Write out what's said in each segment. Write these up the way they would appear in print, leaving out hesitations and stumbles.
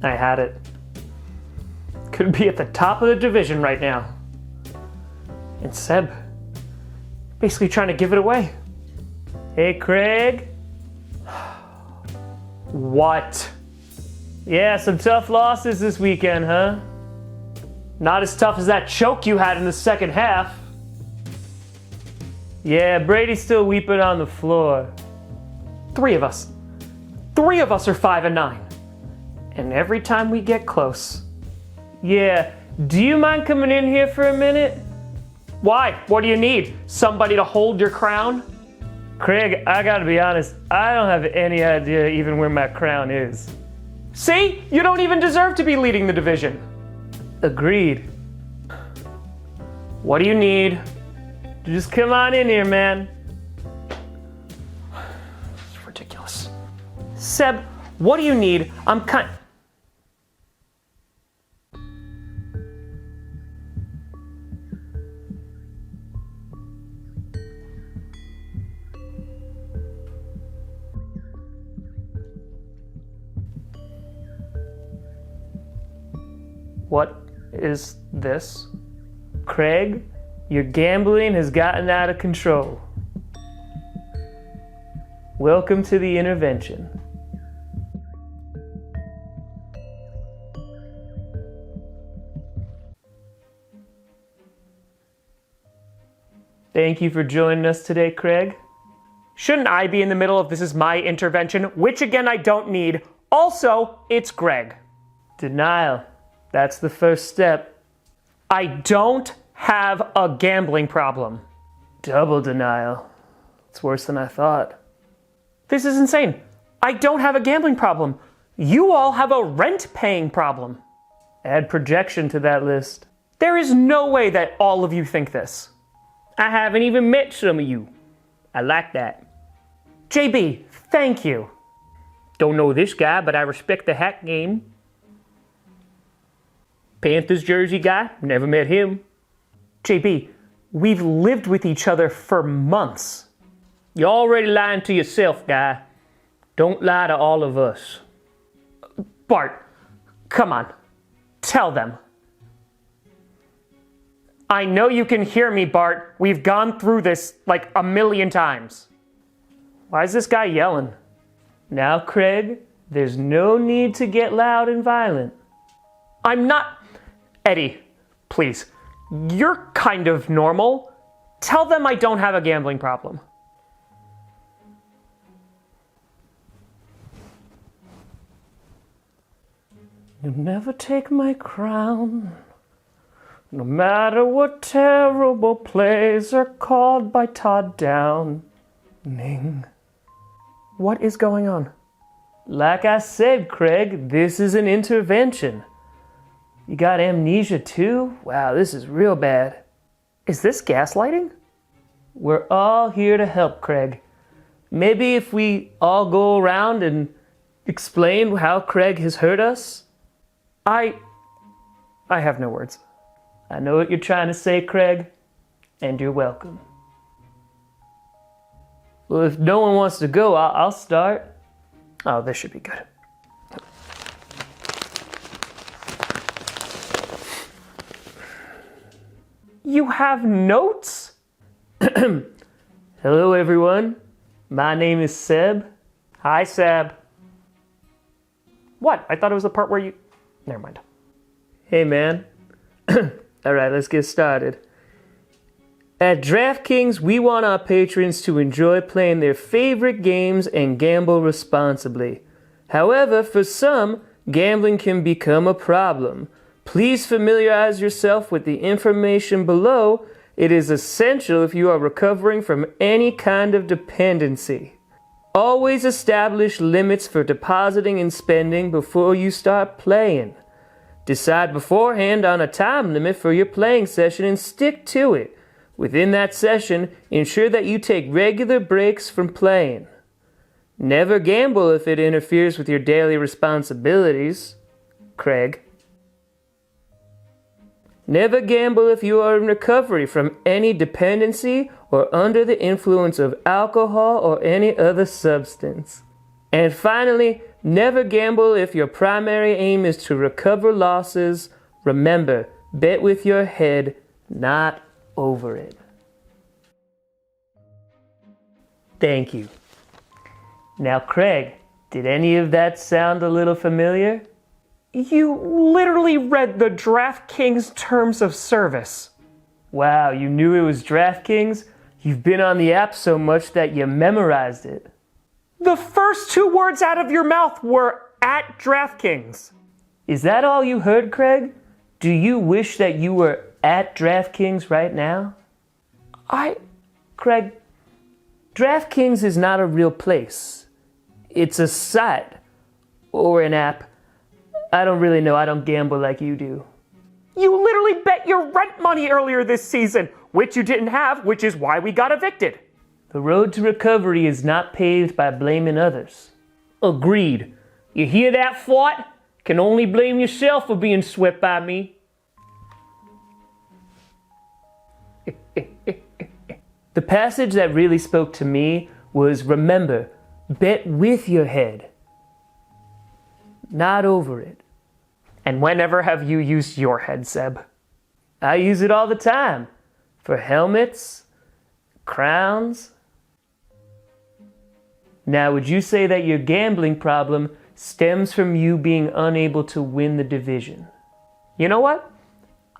I had it. Could be at the top of the division right now. And Seb, basically trying to give it away. Hey, Craig. What? Yeah, some tough losses this weekend, huh? Not as tough as that choke you had in the second half. Yeah, Brady's still weeping on the floor. Three of us are 5-9. And every time we get close. Yeah, do you mind coming in here for a minute? Why? What do you need? Somebody to hold your crown? Craig, I gotta be honest, I don't have any idea even where my crown is. See? You don't even deserve to be leading the division. Agreed. What do you need? Just come on in here, man. It's ridiculous. Seb, what do you need? What is this? Craig, your gambling has gotten out of control. Welcome to the intervention. Thank you for joining us today, Craig. Shouldn't I be in the middle of this is my intervention, which again I don't need. Also, it's Greg. Denial. That's the first step. I don't have a gambling problem. Double denial. It's worse than I thought. This is insane. I don't have a gambling problem. You all have a rent-paying problem. Add projection to that list. There is no way that all of you think this. I haven't even met some of you. I like that. JB, thank you. Don't know this guy, but I respect the hack game. Panthers jersey guy, never met him. JB, we've lived with each other for months. You're already lying to yourself, guy. Don't lie to all of us. Bart, come on. Tell them. I know you can hear me, Bart. We've gone through this like a million times. Why is this guy yelling? Now, Craig, there's no need to get loud and violent. I'm not... Eddie, please. You're kind of normal. Tell them I don't have a gambling problem. You'll never take my crown. No matter what terrible plays are called by Todd Downing. What is going on? Like I said, Craig, this is an intervention. You got amnesia too? Wow, this is real bad. Is this gaslighting? We're all here to help, Craig. Maybe if we all go around and explain how Craig has hurt us? I have no words. I know what you're trying to say, Craig, and you're welcome. Well, if no one wants to go, I'll start. Oh, this should be good. You have notes? Hello, everyone. My name is Seb. Hi, Seb. What? I thought it was the part where you... Never mind. Hey, man. All right, let's get started. At DraftKings, we want our patrons to enjoy playing their favorite games and gamble responsibly. However, for some, gambling can become a problem. Please familiarize yourself with the information below. It is essential if you are recovering from any kind of dependency. Always establish limits for depositing and spending before you start playing. Decide beforehand on a time limit for your playing session and stick to it. Within that session, ensure that you take regular breaks from playing. Never gamble if it interferes with your daily responsibilities. Craig. Never gamble if you are in recovery from any dependency or under the influence of alcohol or any other substance. And finally, never gamble if your primary aim is to recover losses. Remember, bet with your head, not over it. Thank you. Now, Craig, did any of that sound a little familiar? You literally read the DraftKings terms of service. Wow, you knew it was DraftKings? You've been on the app so much that you memorized it. The first 2 words out of your mouth were at DraftKings. Is that all you heard, Craig? Do you wish that you were at DraftKings right now? Craig, DraftKings is not a real place. It's a site or an app. I don't really know. I don't gamble like you do. You literally bet your rent money earlier this season, which you didn't have, which is why we got evicted. The road to recovery is not paved by blaming others. Agreed. You hear that, Fort? Can only blame yourself for being swept by me. The passage that really spoke to me was, remember, bet with your head, not over it. And whenever have you used your head, Seb? I use it all the time. For helmets, crowns. Now, would you say that your gambling problem stems from you being unable to win the division? You know what?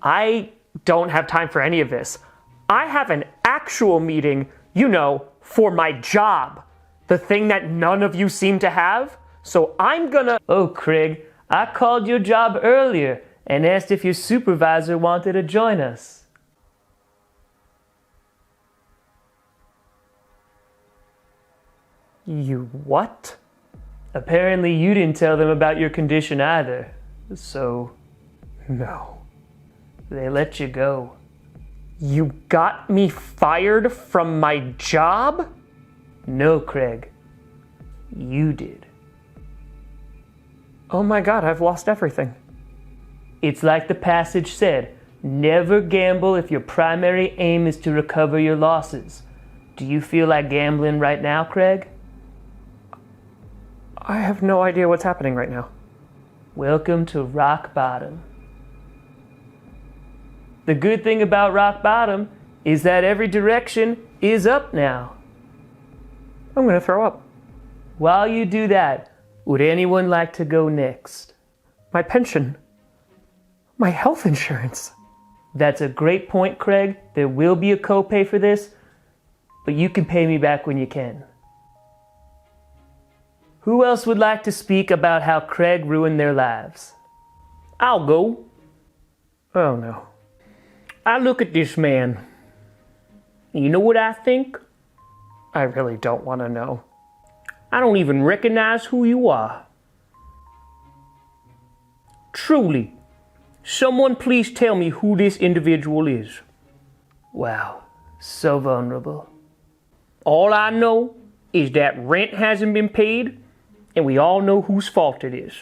I don't have time for any of this. I have an actual meeting, for my job. The thing that none of you seem to have. So I'm gonna... Oh, Craig, I called your job earlier and asked if your supervisor wanted to join us. You what? Apparently you didn't tell them about your condition either. So, no. They let you go. You got me fired from my job? No, Craig. You did. Oh my God, I've lost everything. It's like the passage said, never gamble if your primary aim is to recover your losses. Do you feel like gambling right now, Craig? I have no idea what's happening right now. Welcome to rock bottom. The good thing about rock bottom is that every direction is up now. I'm gonna throw up. While you do that, would anyone like to go next? My pension. My health insurance. That's a great point, Craig. There will be a copay for this, but you can pay me back when you can. Who else would like to speak about how Craig ruined their lives? I'll go. Oh no. I look at this man. You know what I think? I really don't want to know. I don't even recognize who you are. Truly, someone please tell me who this individual is. Wow, so vulnerable. All I know is that rent hasn't been paid, and we all know whose fault it is.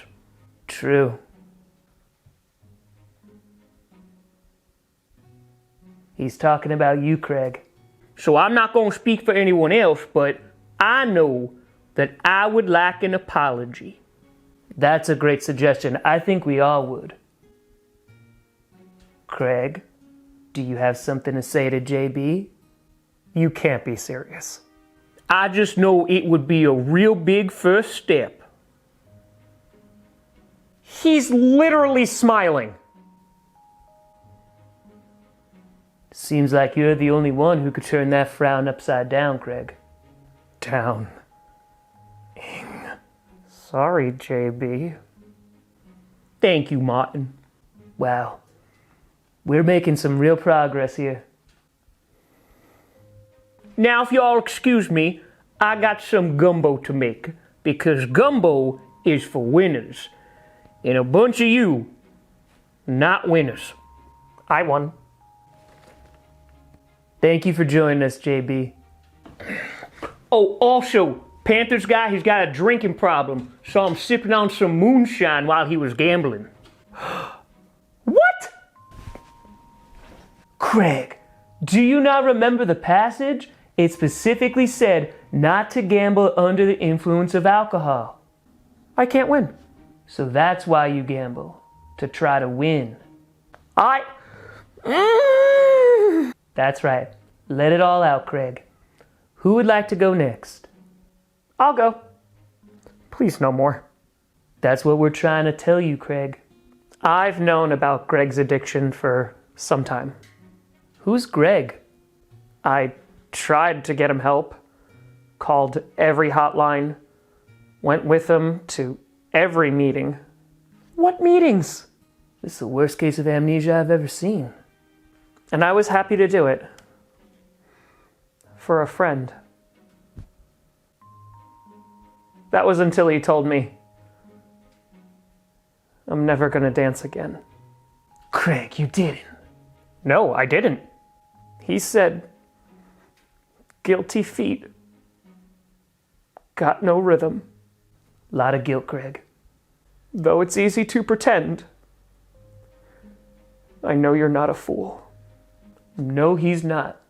True. He's talking about you, Craig. So I'm not going to speak for anyone else, but I know that I would like an apology. That's a great suggestion. I think we all would. Craig, do you have something to say to JB? You can't be serious. I just know it would be a real big first step. He's literally smiling. Seems like you're the only one who could turn that frown upside down, Craig. Down. Sorry, JB. Thank you, Martin. Wow. We're making some real progress here. Now, if y'all excuse me, I got some gumbo to make, because gumbo is for winners. And a bunch of you, not winners. I won. Thank you for joining us, JB. Oh, also, Panthers guy, he's got a drinking problem. Saw him sipping on some moonshine while he was gambling. What? Craig, do you not remember the passage? It specifically said, not to gamble under the influence of alcohol. I can't win. So that's why you gamble, to try to win. That's right. Let it all out, Craig. Who would like to go next? I'll go. Please, no more. That's what we're trying to tell you, Craig. I've known about Greg's addiction for some time. Who's Greg? I tried to get him help, called every hotline, went with him to every meeting. What meetings? This is the worst case of amnesia I've ever seen. And I was happy to do it. For a friend. That was until he told me, I'm never gonna dance again. Craig, you didn't. No, I didn't. He said, guilty feet. Got no rhythm. Lot of guilt, Craig. Though it's easy to pretend. I know you're not a fool. No, he's not.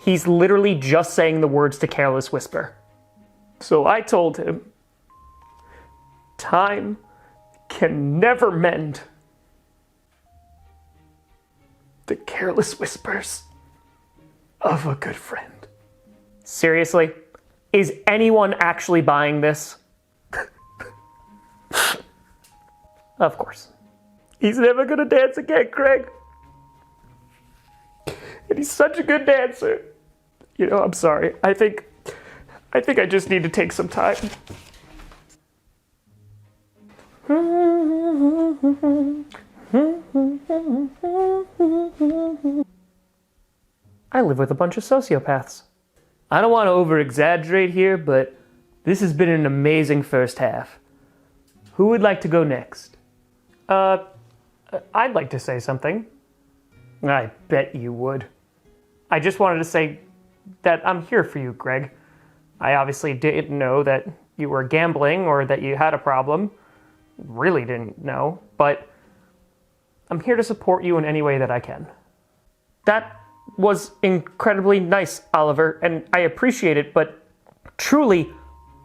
He's literally just saying the words to Careless Whisper. So I told him, time can never mend the careless whispers of a good friend. Seriously? Is anyone actually buying this? Of course. He's never gonna dance again, Craig. And he's such a good dancer. You know, I'm sorry. I think I just need to take some time. I live with a bunch of sociopaths. I don't want to over-exaggerate here, but this has been an amazing first half. Who would like to go next? I'd like to say something. I bet you would. I just wanted to say that I'm here for you, Greg. I obviously didn't know that you were gambling or that you had a problem. Really didn't know, but I'm here to support you in any way that I can. That was incredibly nice, Oliver, and I appreciate it, but truly,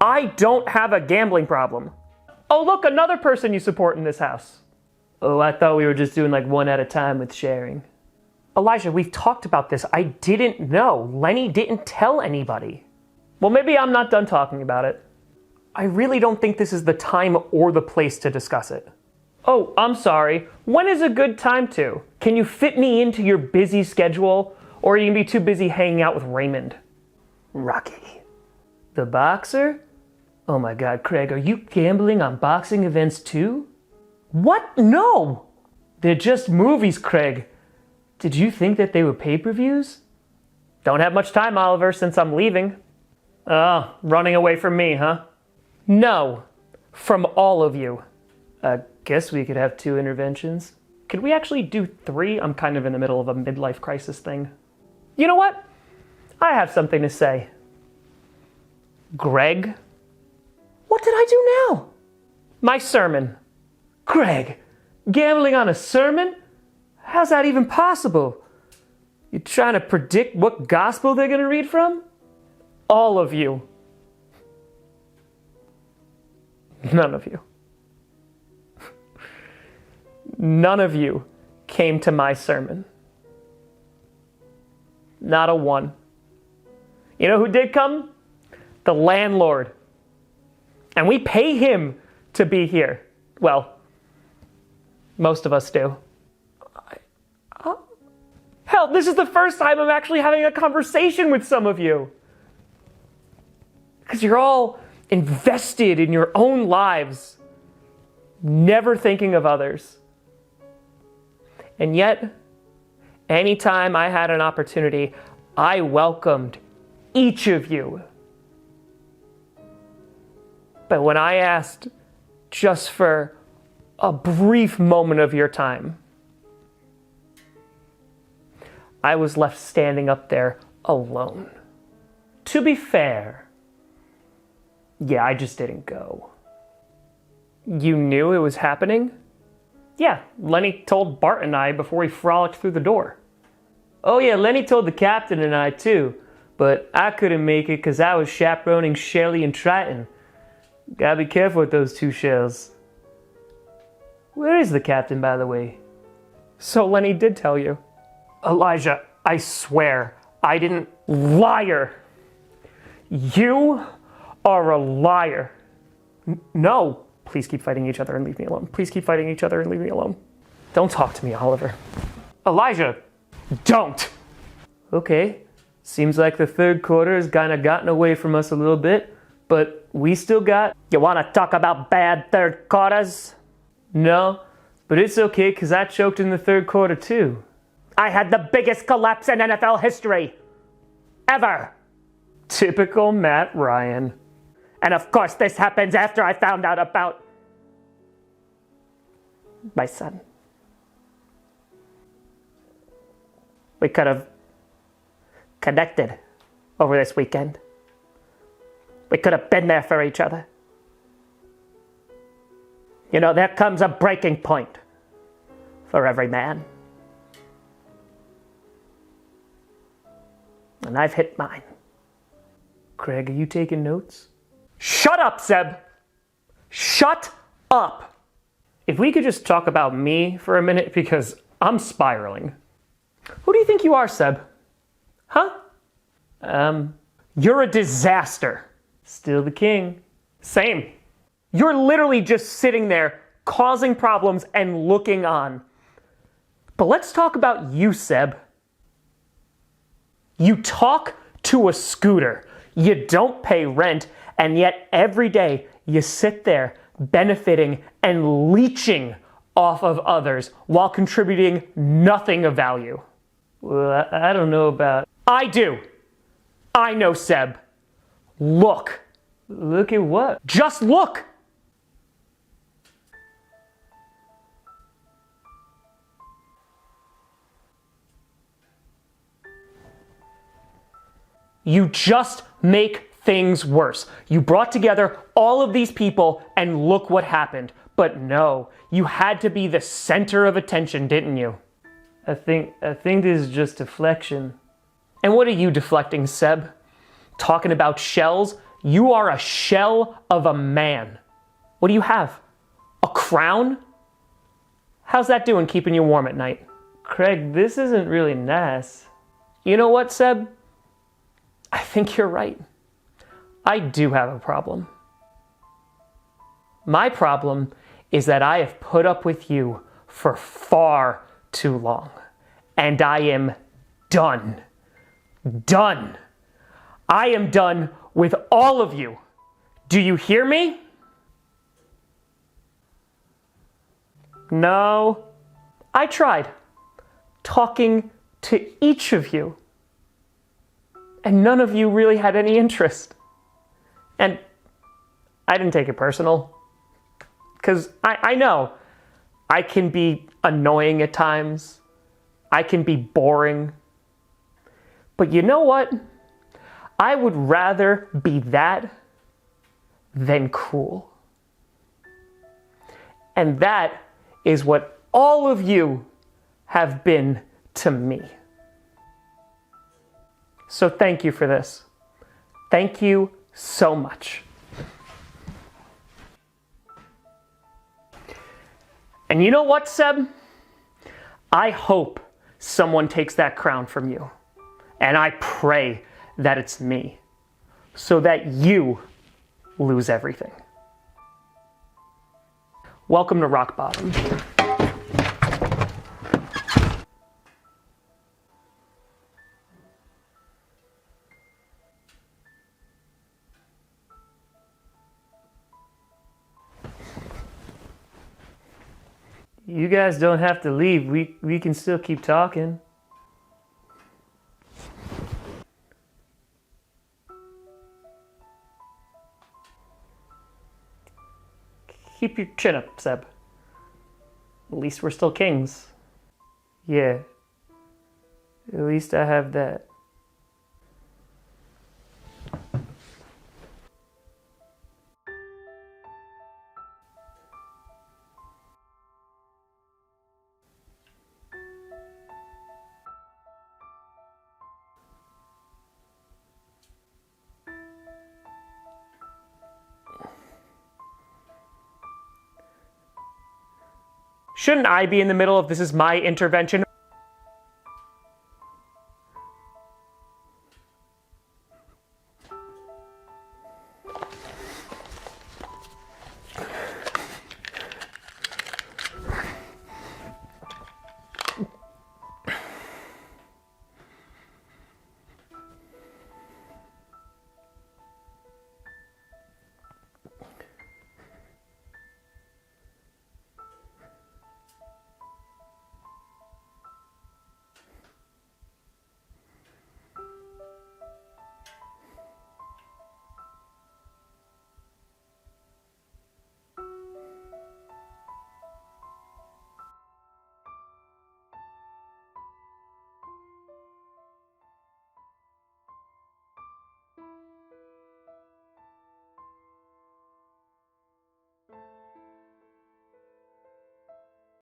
I don't have a gambling problem. Oh, look, another person you support in this house. Oh, I thought we were just doing like one at a time with sharing. Elijah, we've talked about this. I didn't know. Lenny didn't tell anybody. Well, maybe I'm not done talking about it. I really don't think this is the time or the place to discuss it. Oh, I'm sorry. When is a good time to? Can you fit me into your busy schedule? Or are you going to be too busy hanging out with Raymond? Rocky. The boxer? Oh my God, Craig, are you gambling on boxing events too? What? No! They're just movies, Craig. Did you think that they were pay-per-views? Don't have much time, Oliver, since I'm leaving. Oh, running away from me, huh? No, from all of you. I guess we could have 2 interventions. Could we actually do 3? I'm kind of in the middle of a midlife crisis thing. You know what? I have something to say. Greg? What did I do now? My sermon. Greg, gambling on a sermon? How's that even possible? You trying to predict what gospel they're going to read from? All of you. None of you. None of you came to my sermon. Not a one. You know who did come? The landlord. And we pay him to be here. Well, most of us do. Hell, this is the first time I'm actually having a conversation with some of you. Because you're all invested in your own lives, never thinking of others. And yet, anytime I had an opportunity, I welcomed each of you. But when I asked just for a brief moment of your time, I was left standing up there alone. To be fair, yeah, I just didn't go. You knew it was happening? Yeah, Lenny told Bart and I before he frolicked through the door. Oh yeah, Lenny told the captain and I too, but I couldn't make it because I was chaperoning Shelly and Triton. Gotta be careful with those two shells. Where is the captain, by the way? So Lenny did tell you. Elijah, I swear, I didn't. Liar! You are a liar. No. Please keep fighting each other and leave me alone. Please keep fighting each other and leave me alone. Don't talk to me, Oliver. Elijah, don't! Okay. Seems like the third quarter has kind of gotten away from us a little bit, but we still got... You want to talk about bad third quarters? No, but it's okay because I choked in the third quarter too. I had the biggest collapse in NFL history. Ever. Typical Matt Ryan. And of course this happens after I found out about my son. We could have connected over this weekend. We could have been there for each other. You know, there comes a breaking point for every man. And I've hit mine. Craig, are you taking notes? Shut up, Seb! Shut up! If we could just talk about me for a minute, because I'm spiraling. Who do you think you are, Seb? Huh? You're a disaster. Still the king. Same. You're literally just sitting there, causing problems and looking on. But let's talk about you, Seb. You talk to a scooter. You don't pay rent, and yet every day you sit there benefiting and leeching off of others while contributing nothing of value. Well, I don't know about... I do. I know, Seb. Look. Look at what? Just look. You just make things worse. You brought together all of these people and look what happened. But no, you had to be the center of attention, didn't you? I think this is just deflection. And what are you deflecting, Seb? Talking about shells? You are a shell of a man. What do you have? A crown? How's that doing keeping you warm at night? Craig, this isn't really nice. You know what, Seb? I think you're right. I do have a problem. My problem is that I have put up with you for far too long. And I am done. Done. I am done with all of you. Do you hear me? No. I tried talking to each of you. And none of you really had any interest. And I didn't take it personal. Because I know I can be annoying at times. I can be boring. But you know what? I would rather be that than cruel. And that is what all of you have been to me. So thank you for this. Thank you so much. And you know what, Seb? I hope someone takes that crown from you. And I pray that it's me. So that you lose everything. Welcome to rock bottom. You guys don't have to leave. We can still keep talking. Keep your chin up, Seb. At least we're still kings. Yeah. At least I have that. Shouldn't I be in the middle if this is my intervention?